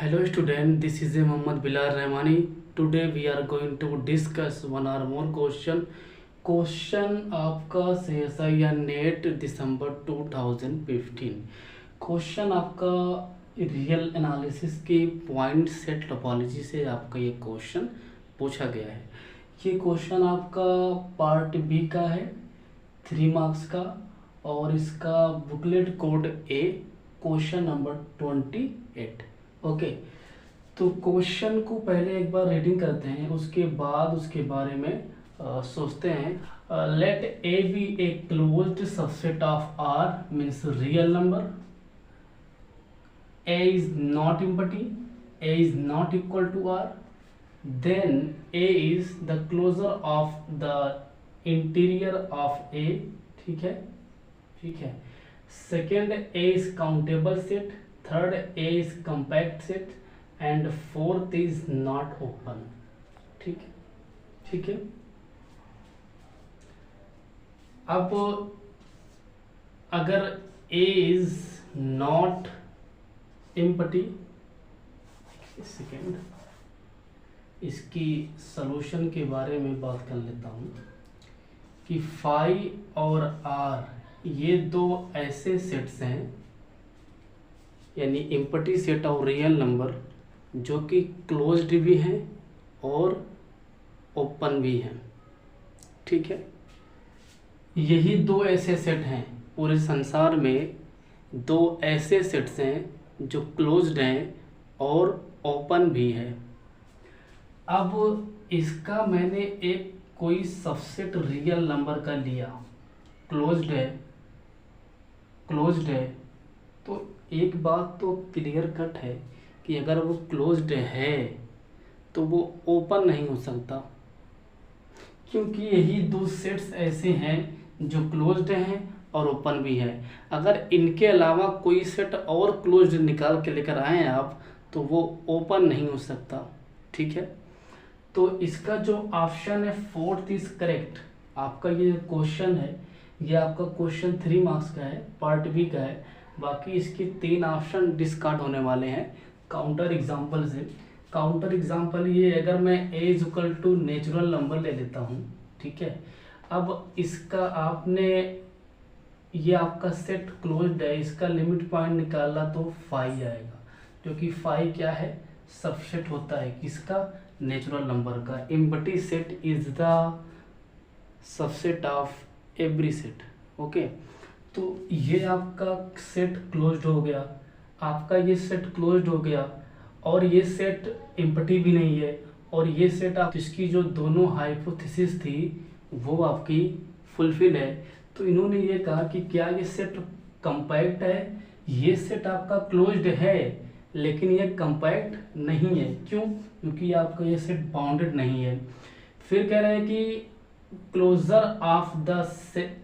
Hello student, this is Mohammad Bilal Rahmani. Today we are going to discuss one or more question. Question आपका CSI या net दिसंबर 2015। Question आपका real analysis की point set topology से आपका ये question पूछा गया है। ये क्वेश्चन आपका पार्ट बी का है, 3 मार्क्स का, और इसका बुकलेट कोड ए, क्वेश्चन नंबर 28। ओके, तो क्वेश्चन को पहले एक बार रीडिंग करते हैं, उसके बाद उसके बारे में सोचते हैं। Let A B A closed subset of R means real number, A is not empty, A is not equal to R, then A is the closure of the interior of A. ठीक है, ठीक है। Second, A is countable set, third A is compact set, and fourth is not open. ठीक है, ठीक है। अब अगर A is not empty, second, इसकी सॉल्यूशन के बारे में बात कर लेता हूँ कि फाई और आर ये दो ऐसे सेट्स हैं, यानी एम्प्टी सेट और रियल नंबर, जो कि क्लोज्ड भी हैं और ओपन भी हैं। ठीक है, यही दो ऐसे सेट हैं पूरे संसार में, दो ऐसे सेट्स हैं जो क्लोज्ड हैं और ओपन भी है। अब इसका मैंने एक कोई सबसेट रियल नंबर का लिया, क्लोज्ड है, क्लोज्ड है, तो एक बात तो क्लियर कट है कि अगर वो क्लोज्ड है तो वो ओपन नहीं हो सकता, क्योंकि यही दो सेट्स ऐसे हैं जो क्लोज्ड हैं और ओपन भी है। अगर इनके अलावा कोई सेट और क्लोज्ड निकाल के लेकर आए आप तो वो ओपन नहीं हो सकता। ठीक है, तो इसका जो ऑप्शन है फोर्थ इज करेक्ट। आपका ये क्वेश्चन है, ये आपका क्वेश्चन 3 मार्क्स का है, पार्ट बी का है। बाकी इसके 3 ऑप्शन डिस्कार्ड होने वाले हैं काउंटर एग्जाम्पल से। काउंटर एग्जाम्पल ये, अगर मैं A is equal to natural number ले लेता हूँ, ठीक है। अब इसका आपने, ये आपका सेट क्लोज्ड है, इसका लिमिट पॉइंट निकाला तो 5 आएगा, क्योंकि 5 क्या है, सबसेट होता है किसका, नेचुरल नंबर का। Empty set is the subset of every set. Okay, तो ये आपका सेट क्लोज्ड हो गया, आपका ये सेट क्लोज्ड हो गया, और ये सेट एम्प्टी भी नहीं है, और ये सेट आप, इसकी जो दोनों हाइपोथेसिस थी वो आपकी फुलफिल है। तो इन्होंने ये कहा कि क्या ये सेट कंपैक्ट है, ये सेट आपका क्लोज्ड है लेकिन ये कंपैक्ट नहीं है। क्यों? क्योंकि आपका ये सेट बाउंडेड नहीं है। फिर कह रहे हैं कि closure of the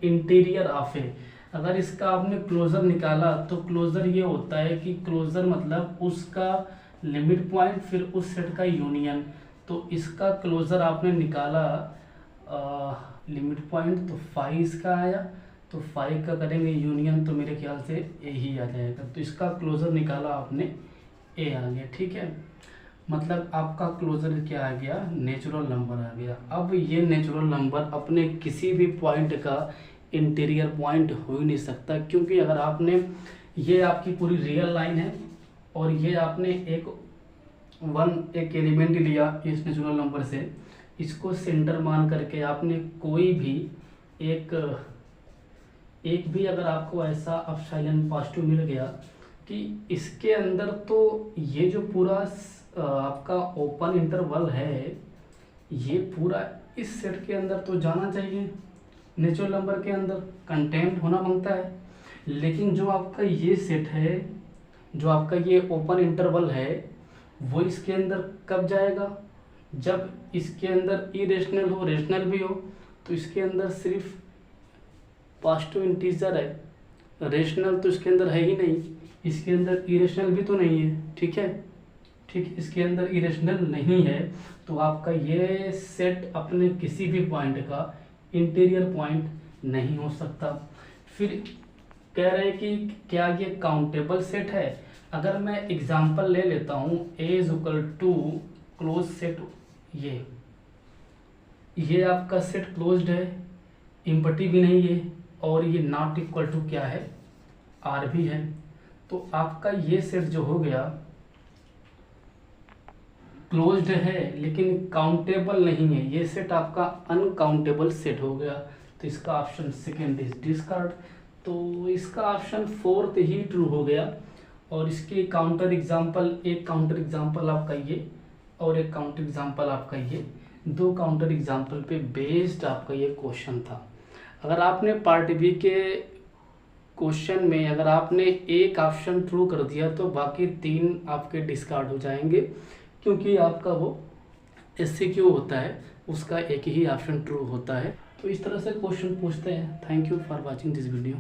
interior of A, अगर इसका आपने क्लोजर निकाला तो क्लोजर ये होता है कि क्लोजर मतलब उसका लिमिट पॉइंट फिर उस सेट का यूनियन। तो इसका क्लोजर आपने निकाला लिमिट पॉइंट, तो 5 इसका आया, तो 5 का करेंगे यूनियन तो मेरे ख्याल से ए ही आ जाएगा। तो इसका क्लोजर निकाला आपने, ए आ गया। ठीक है, मतलब आपका क्लोजर क्या आ गया, नेचुरल नंबर आ गया। अब ये नेचुरल नंबर अपने किसी भी पॉइंट का इंटीरियर पॉइंट हो ही नहीं सकता, क्योंकि अगर आपने, ये आपकी पूरी रियल लाइन है और ये आपने एक एलिमेंट लिया इस नेचुरल नंबर से, इसको सेंटर मान करके आपने कोई भी एक भी अगर आपको ऐसा अपसाइलन पॉजिटिव मिल गया कि इसके अंदर, तो ये जो पूरा आपका ओपन इंटरवल है, ये पूरा इस सेट के अंदर तो जाना चाहिए, नेचुरल नंबर के अंदर कंटेंट होना मांगता है। लेकिन जो आपका ये सेट है, जो आपका ये ओपन इंटरवल है, वो इसके अंदर कब जाएगा, जब इसके अंदर इरेशनल हो, रेशनल भी हो। तो इसके अंदर सिर्फ पॉजिटिव इंटीजर है, रेशनल तो इसके अंदर है ही नहीं, इसके अंदर इरेशनल भी तो नहीं है। ठीक है, ठीक, इसके अंदर इरेशनल नहीं है, तो आपका ये सेट अपने किसी भी पॉइंट का इंटीरियर पॉइंट नहीं हो सकता। फिर कह रहे हैं कि क्या ये काउंटेबल सेट है, अगर मैं एग्जांपल ले लेता हूँ A is equal to close set, ये आपका सेट क्लोज्ड है, एम्प्टी भी नहीं है, और ये नॉट इक्वल टू क्या है, आर भी है। तो आपका ये सेट जो हो गया क्लोज्ड है लेकिन काउंटेबल नहीं है, ये सेट आपका अनकाउंटेबल सेट हो गया। तो इसका ऑप्शन सेकेंड इज डिस्कार्ड। तो इसका ऑप्शन फोर्थ ही ट्रू हो गया। और इसके काउंटर एग्जांपल, एक काउंटर एग्जांपल आपका ये और एक काउंटर एग्जांपल आपका ये, दो काउंटर एग्जांपल पे बेस्ड आपका ये क्वेश्चन था। अगर आपने पार्ट बी के क्वेश्चन में अगर आपने एक ऑप्शन ट्रू कर दिया तो बाकी 3 आपके डिस्कार्ड हो जाएंगे, क्योंकि आपका वो एससीक्यू होता है, उसका एक ही ऑप्शन ट्रू होता है। तो इस तरह से क्वेश्चन पूछते हैं। Thank you for watching this video.